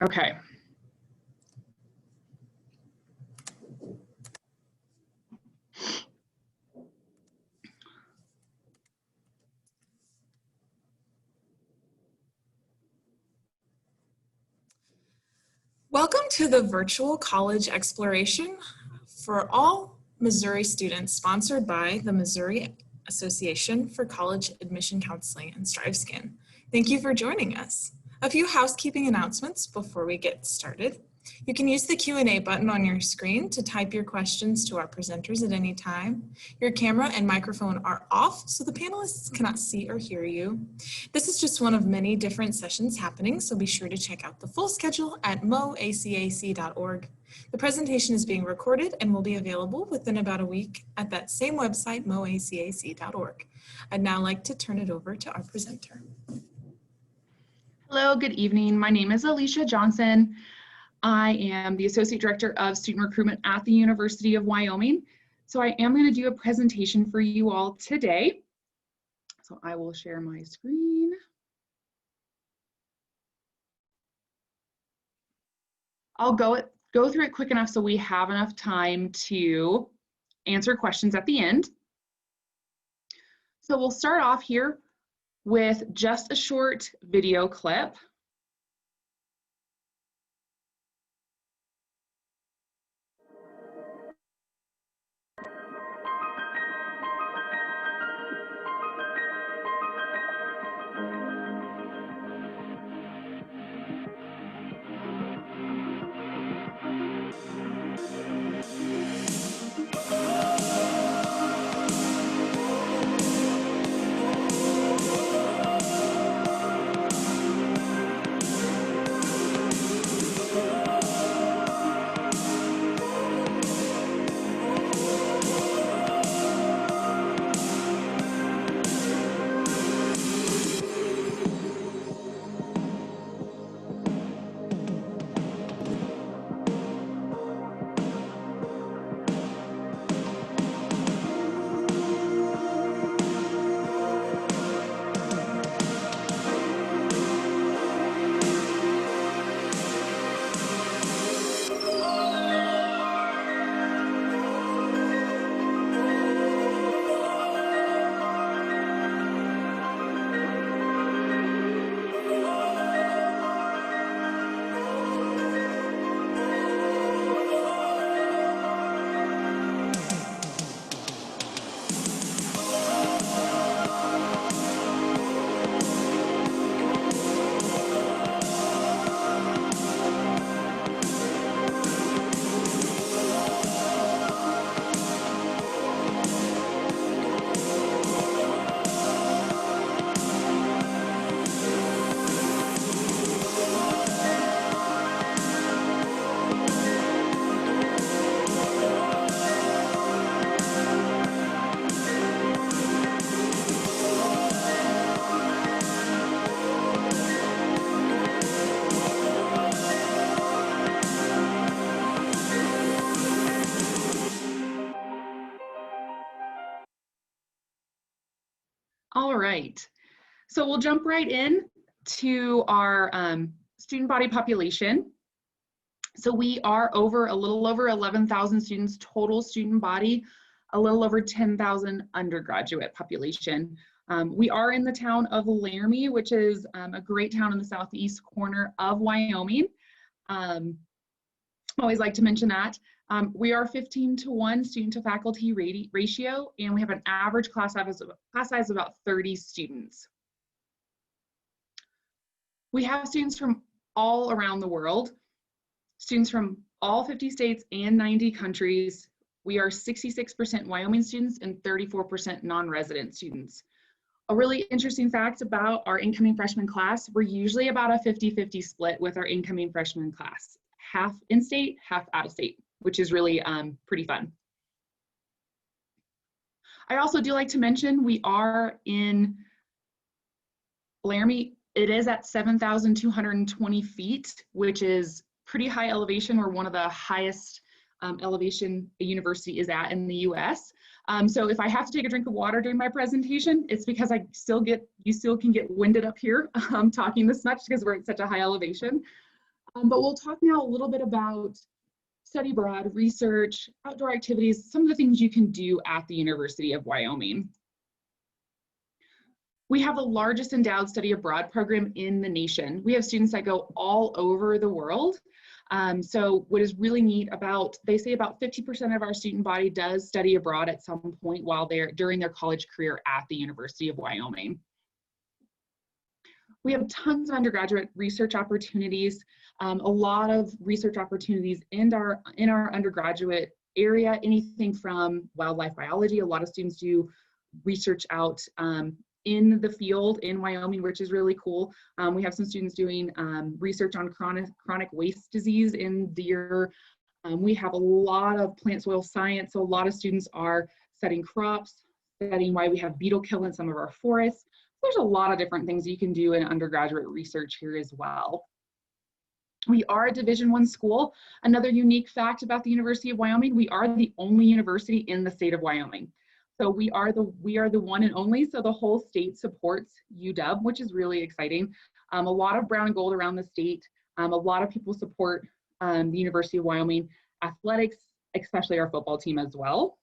Okay. Welcome to the virtual college exploration for all Missouri students, sponsored by the Missouri Association for College Admission Counseling and StriveScan. Thank you for joining us. A few housekeeping announcements before we get started. You can use the Q&A button on your screen to type your questions to our presenters at any time. Your camera and microphone are off, so the panelists cannot see or hear you. This is just one of many different sessions happening, so be sure to check out the full schedule at moacac.org. The presentation is being recorded and will be available within about a week at that same website, moacac.org. I'd now like to turn it over to our presenter. Hello, good evening. My name is Alicia Johnson. I am the Associate Director of Student Recruitment at the University of Wyoming. So I am going to do a presentation for you all today. So I will share my screen. I'll go through it quick enough so we have enough time to answer questions at the end. So we'll start off here with just a short video clip. All right, so we'll jump right in to our student body population. So we are a little over 11,000 students, total student body, a little over 10,000 undergraduate population. We are in the town of Laramie, which is a great town in the southeast corner of Wyoming. Always like to mention that. We are 15-to-1 student to faculty ratio, and we have an average class size of about 30 students. We have students from all around the world, students from all 50 states and 90 countries. We are 66% Wyoming students and 34% non-resident students. A really interesting fact about our incoming freshman class, we're usually about a 50-50 split with our incoming freshman class. Half in-state, half out-of-state, which is really pretty fun. I also do like to mention we are in Laramie. It is at 7,220 feet, which is pretty high elevation. We're one of the highest elevation a university is at in the US. So if I have to take a drink of water during my presentation, it's because you still can get winded up here talking this much because we're at such a high elevation. But we'll talk now a little bit about study abroad, research, outdoor activities, some of the things you can do at the University of Wyoming. We have the largest endowed study abroad program in the nation. We have students that go all over the world. So what is really neat they say about 50% of our student body does study abroad at some point during their college career at the University of Wyoming. We have tons of undergraduate research opportunities, a lot of research opportunities in our undergraduate area, anything from wildlife biology. A lot of students do research out in the field in Wyoming, which is really cool. We have some students doing research on chronic waste disease in deer. We have a lot of plant soil science, so a lot of students are studying crops, studying why we have beetle kill in some of our forests. There's a lot of different things you can do in undergraduate research here as well. We are a Division I school. Another unique fact about the University of Wyoming, we are the only university in the state of Wyoming. So we are the one and only, so the whole state supports UW, which is really exciting. A lot of brown and gold around the state. A lot of people support the University of Wyoming athletics, especially our football team as well.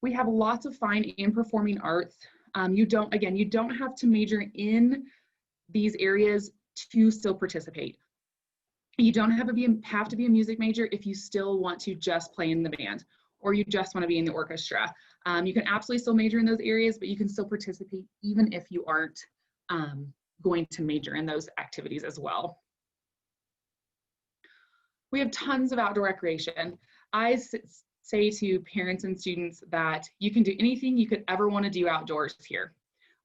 We have lots of fine and performing arts. You don't have to major in these areas to still participate. You don't have to be a music major if you still want to just play in the band, or you just want to be in the orchestra. You can absolutely still major in those areas, but you can still participate even if you aren't going to major in those activities as well. We have tons of outdoor recreation. I say to parents and students that you can do anything you could ever want to do outdoors here.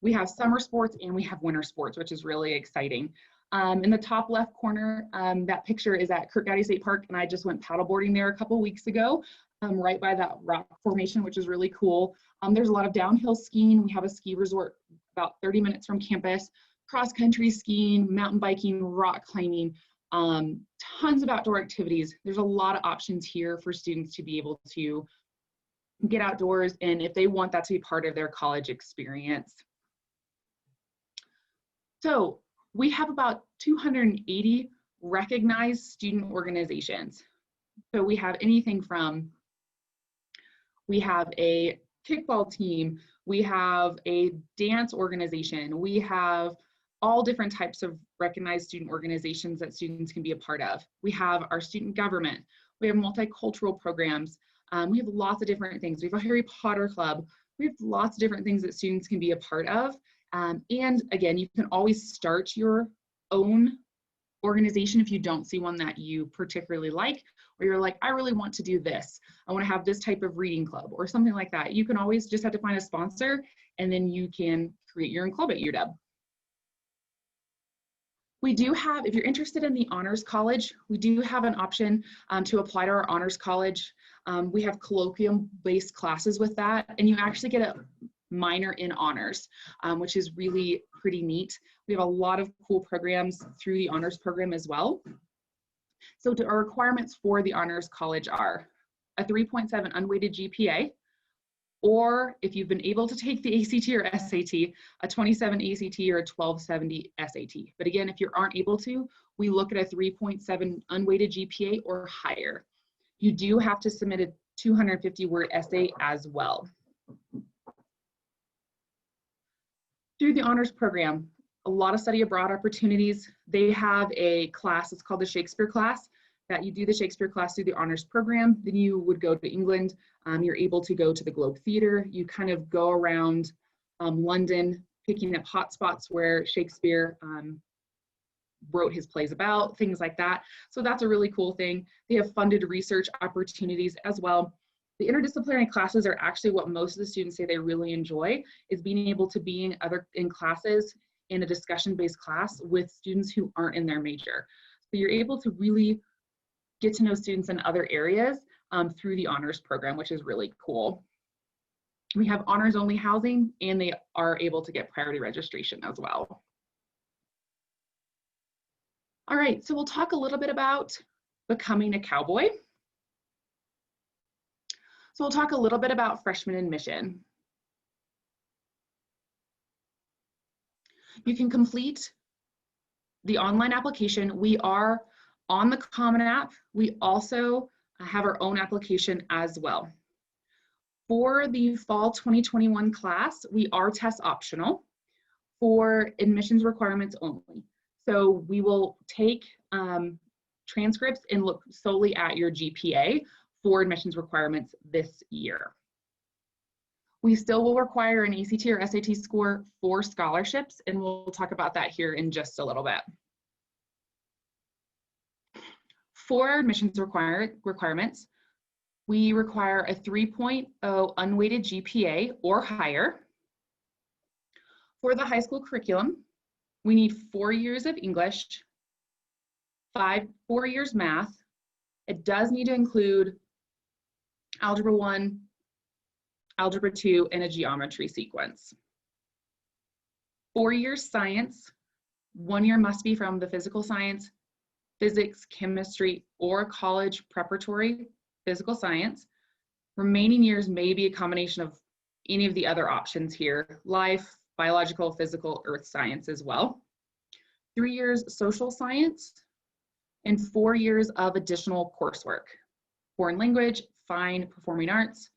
We have summer sports and we have winter sports, which is really exciting. In the top left corner, that picture is at Kurt Gowdy State Park, and I just went paddleboarding there a couple weeks ago, right by that rock formation, which is really cool. There's a lot of downhill skiing. We have a ski resort about 30 minutes from campus, cross-country skiing, mountain biking, rock climbing, tons of outdoor activities. There's a lot of options here for students to be able to get outdoors, and if they want that to be part of their college experience. So we have about 280 recognized student organizations. So we have anything from, we have a kickball team, we have a dance organization, we have all different types of recognized student organizations that students can be a part of. We have our student government, we have multicultural programs, we have lots of different things. We have a Harry Potter club, we have lots of different things that students can be a part of. And again, you can always start your own organization if you don't see one that you particularly like, or you're like, I really want to do this. I want to have this type of reading club or something like that. You can always just have to find a sponsor, and then you can create your own club at UW. We do have, if you're interested in the Honors College, we do have an option to apply to our Honors College. We have colloquium-based classes with that, and you actually get a minor in honors, which is really pretty neat. We have a lot of cool programs through the honors program as well. So our requirements for the Honors College are a 3.7 unweighted GPA, or if you've been able to take the ACT or SAT, a 27 ACT or a 1270 SAT. But again, if you aren't able to, we look at a 3.7 unweighted GPA or higher. You do have to submit a 250-word essay as well. Through the honors program, a lot of study abroad opportunities. They have a class, it's called the Shakespeare class, that you do the Shakespeare class through the honors program. Then you would go to England. You're able to go to the Globe Theatre. You kind of go around London, picking up hotspots where Shakespeare wrote his plays about, things like that. So that's a really cool thing. They have funded research opportunities as well. The interdisciplinary classes are actually what most of the students say they really enjoy, is being able to be in classes in a discussion-based class with students who aren't in their major. So you're able to really get to know students in other areas through the honors program, which is really cool. We have honors-only housing, and they are able to get priority registration as well. All right, so we'll talk a little bit about becoming a cowboy. So we'll talk a little bit about freshman admission. You can complete the online application, we are on the Common App. We also have our own application as well. For the fall 2021 class, we are test optional for admissions requirements only. So we will take transcripts and look solely at your GPA for admissions requirements this year. We still will require an ACT or SAT score for scholarships, and we'll talk about that here in just a little bit. For admissions requirements, we require a 3.0 unweighted GPA or higher. For the high school curriculum, we need 4 years of English, 4 years math. It does need to include Algebra 1, Algebra 2, and a geometry sequence. 4 years science, 1 year must be from the physical science, physics, chemistry, or college preparatory physical science. Remaining years may be a combination of any of the other options here: life, biological, physical, earth science as well. 3 years social science, and 4 years of additional coursework: foreign language, fine, performing arts,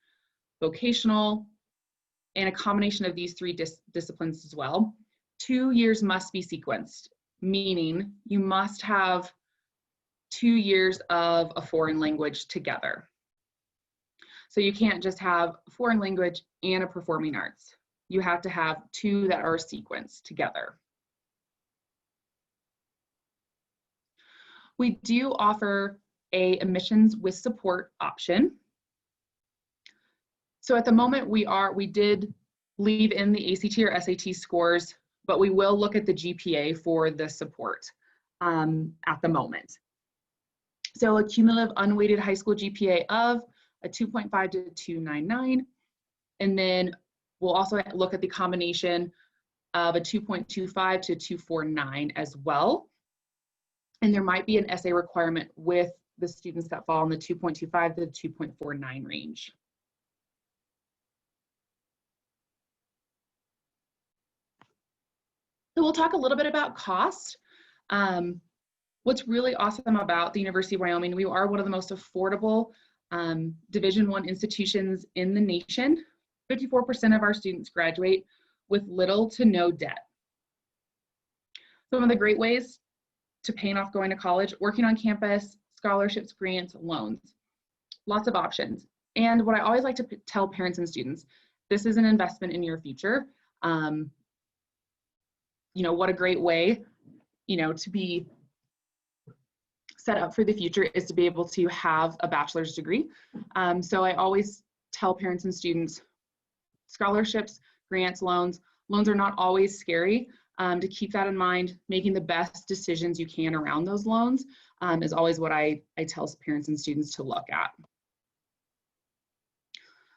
vocational, and a combination of these three disciplines as well. 2 years must be sequenced, meaning you must have 2 years of a foreign language together. So you can't just have foreign language and a performing arts. You have to have 2 that are sequenced together. We do offer a admissions with support option. So at the moment we did leave in the ACT or SAT scores, but we will look at the GPA for the support at the moment. So a cumulative unweighted high school GPA of a 2.5 to 2.99, and then we'll also look at the combination of a 2.25 to 2.49 as well. And there might be an essay requirement with the students that fall in the 2.25 to 2.49 range. So we'll talk a little bit about cost. What's really awesome about the University of Wyoming, we are one of the most affordable Division I institutions in the nation. 54% of our students graduate with little to no debt. Some of the great ways to paying off going to college: working on campus, scholarships, grants, loans, lots of options. And what I always like to tell parents and students, this is an investment in your future. What a great way, to be set up for the future is to be able to have a bachelor's degree. So I always tell parents and students, scholarships, grants, loans are not always scary. To keep that in mind, making the best decisions you can around those loans is always what I tell parents and students to look at.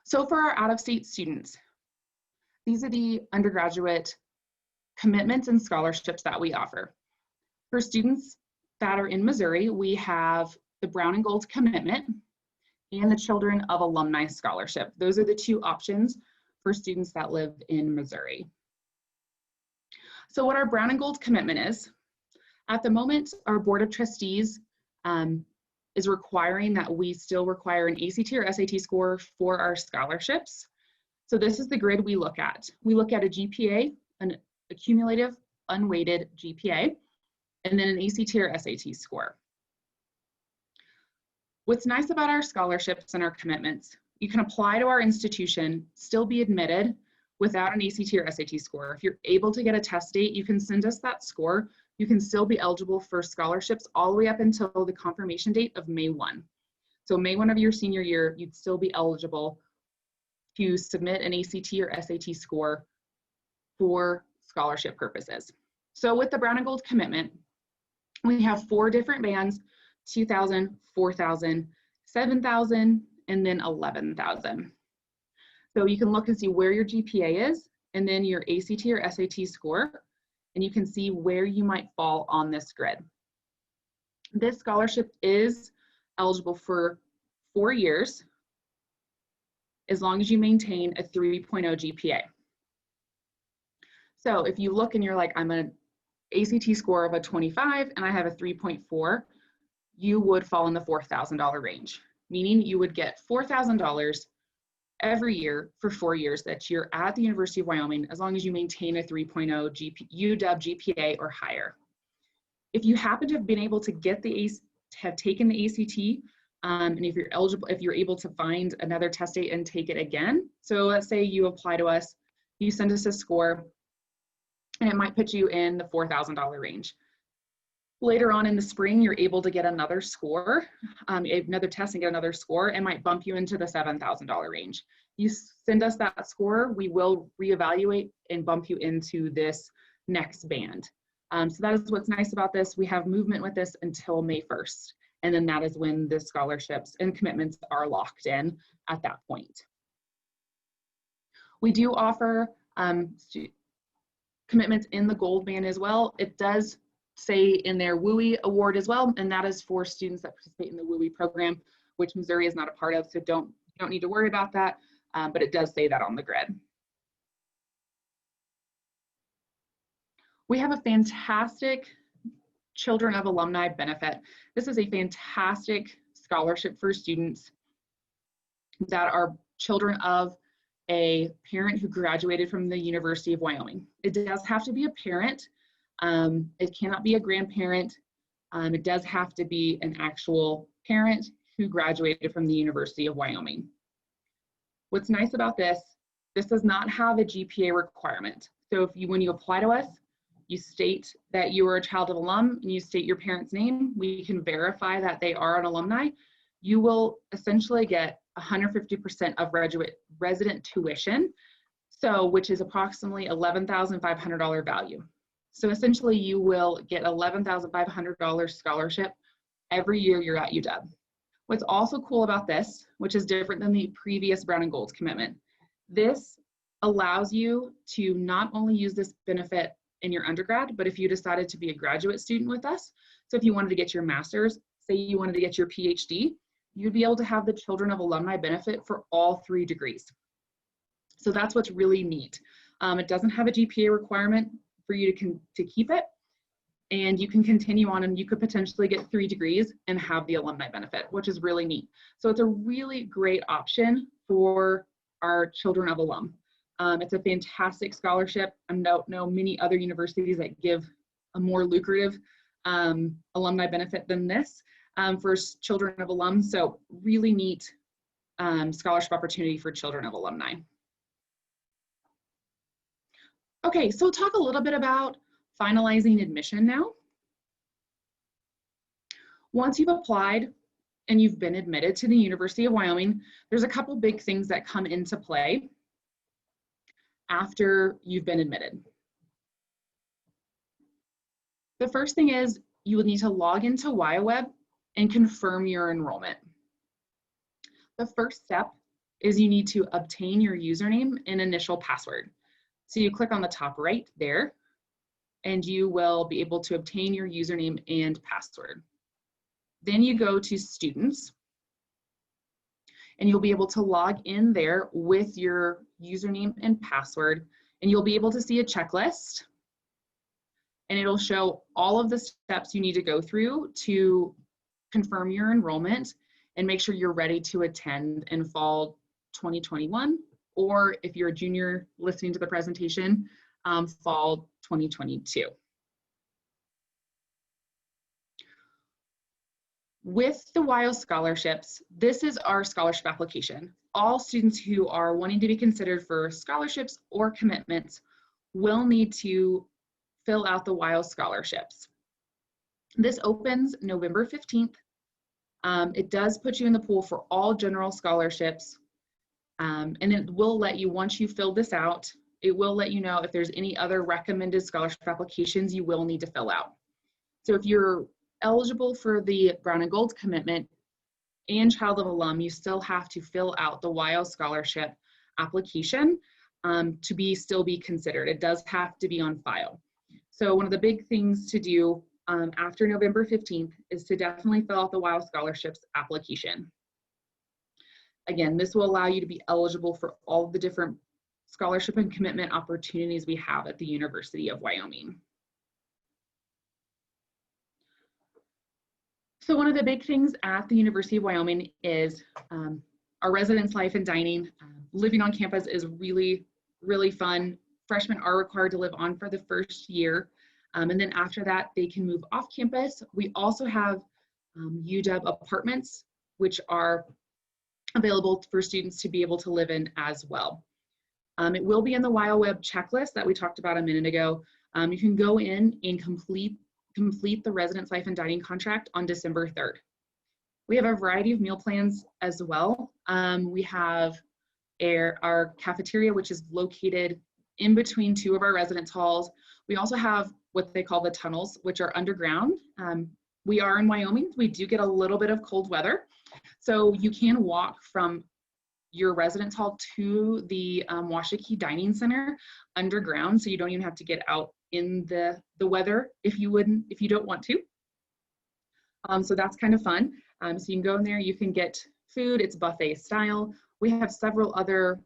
So for our out-of-state students, these are the undergraduate commitments and scholarships that we offer. For students that are in Missouri, we have the Brown and Gold Commitment and the Children of Alumni Scholarship. Those are the 2 options for students that live in Missouri. So what our Brown and Gold Commitment is, at the moment, our Board of Trustees is requiring that we still require an ACT or SAT score for our scholarships. So this is the grid we look at. We look at a GPA, an accumulative unweighted GPA, and then an ACT or SAT score. What's nice about our scholarships and our commitments, you can apply to our institution, still be admitted without an ACT or SAT score. If you're able to get a test date, you can send us that score. You can still be eligible for scholarships all the way up until the confirmation date of May 1. So May 1 of your senior year, you'd still be eligible to submit an ACT or SAT score for scholarship purposes. So with the Brown and Gold Commitment, we have 4 different bands: 2,000, 4,000, 7,000, and then 11,000. So you can look and see where your GPA is, and then your ACT or SAT score, and you can see where you might fall on this grid. This scholarship is eligible for 4 years, as long as you maintain a 3.0 GPA. So if you look and you're like, I'm a ACT score of a 25 and I have a 3.4, you would fall in the $4,000 range, meaning you would get $4,000 every year for 4 years that you're at the University of Wyoming, as long as you maintain a 3.0 UW GPA or higher. If you happen to have been able to get have taken the ACT, and if you're eligible, if you're able to find another test date and take it again, so let's say you apply to us, you send us a score, and it might put you in the $4,000 range. Later on in the spring, you're able to get another score, another test and get another score, and might bump you into the $7,000 range. You send us that score, we will reevaluate and bump you into this next band. So that is what's nice about this. We have movement with this until May 1st. And then that is when the scholarships and commitments are locked in at that point. We do offer commitments in the gold band as well. It does say in their WUI award as well, and that is for students that participate in the WUI program, which Missouri is not a part of, so you don't need to worry about that, but it does say that on the grid. We have a fantastic Children of Alumni benefit. This is a fantastic scholarship for students that are children of a parent who graduated from the University of Wyoming. It does have to be a parent. It cannot be a grandparent. It does have to be an actual parent who graduated from the University of Wyoming. What's nice about this does not have a GPA requirement. So when you apply to us, you state that you are a child of alum and you state your parent's name, we can verify that they are an alumni. You will essentially get 150% of resident tuition, which is approximately $11,500 value. So essentially you will get $11,500 scholarship every year you're at UW. What's also cool about this, which is different than the previous Brown and Gold commitment, this allows you to not only use this benefit in your undergrad, but if you decided to be a graduate student with us, so if you wanted to get your master's, say you wanted to get your PhD, you'd be able to have the Children of Alumni benefit for all 3 degrees. So that's what's really neat. It doesn't have a GPA requirement for you to keep it, and you can continue on and you could potentially get 3 degrees and have the alumni benefit, which is really neat. So it's a really great option for our Children of Alum. It's a fantastic scholarship. I don't know many other universities that give a more lucrative alumni benefit than this for Children of Alum. So really neat scholarship opportunity for Children of Alumni. Okay, so talk a little bit about finalizing admission now. Once you've applied and you've been admitted to the University of Wyoming, there's a couple big things that come into play after you've been admitted. The first thing is you will need to log into WyoWeb and confirm your enrollment. The first step is you need to obtain your username and initial password. So you click on the top right there, and you will be able to obtain your username and password. Then you go to Students, and you'll be able to log in there with your username and password, and you'll be able to see a checklist, and it'll show all of the steps you need to go through to confirm your enrollment and make sure you're ready to attend in fall 2021, or if you're a junior listening to the presentation, fall 2022. With the WYO scholarships, this is our scholarship application. All students who are wanting to be considered for scholarships or commitments will need to fill out the WYO scholarships. This opens November 15th. It does put you in the pool for all general scholarships, and it will let you, once you fill this out, it will let you know if there's any other recommended scholarship applications you will need to fill out. So if you're eligible for the Brown and Gold commitment and Child of Alum, you still have to fill out the WYO scholarship application to still be considered. It does have to be on file. So one of the big things to do after November 15th is to definitely fill out the WYO scholarships application. Again, this will allow you to be eligible for all the different scholarship and commitment opportunities we have at the University of Wyoming. So one of the big things at the University of Wyoming is our residence life and dining. Living on campus is really, really fun. Freshmen are required to live on for the first year. And then after that, they can move off campus. We also have UW apartments, which are available for students to be able to live in as well. It will be in the WyoWeb checklist that we talked about a minute ago. You can go in and complete the residence life and dining contract on December 3rd. We have a variety of meal plans as well. We have our cafeteria, which is located in between two of our residence halls. We also have what they call the tunnels, which are underground. We are in Wyoming. We do get a little bit of cold weather. So you can walk from your residence hall to the Washakie Dining Center underground, so you don't even have to get out in the weather if you don't want to. So that's kind of fun. So you can go in there, you can get food, it's buffet style. We have several other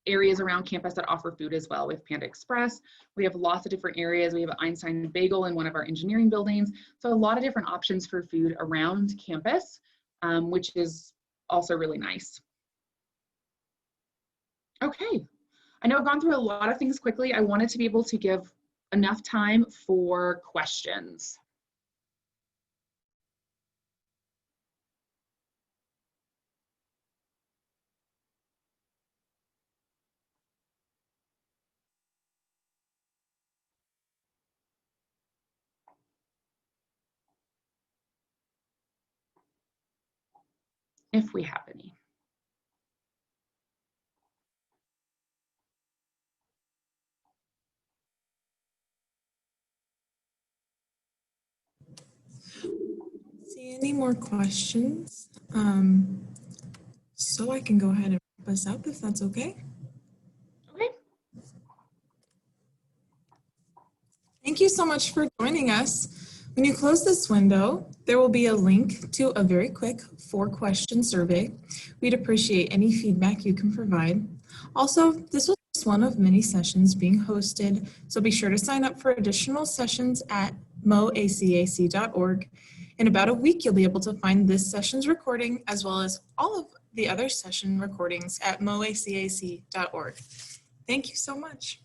areas around campus that offer food as well. We have Panda Express. We have lots of different areas. We have an Einstein Bagel in one of our engineering buildings. So a lot of different options for food around campus, which is also really nice. Okay, I know I've gone through a lot of things quickly. I wanted to be able to give enough time for questions. If we have any. See any more questions? So I can go ahead and wrap us up if that's okay. Okay. Thank you so much for joining us. When you close this window, there will be a link to a very quick 4-question survey. We'd appreciate any feedback you can provide. Also, this was just one of many sessions being hosted, so be sure to sign up for additional sessions at moacac.org. In about a week, you'll be able to find this session's recording as well as all of the other session recordings at moacac.org. Thank you so much.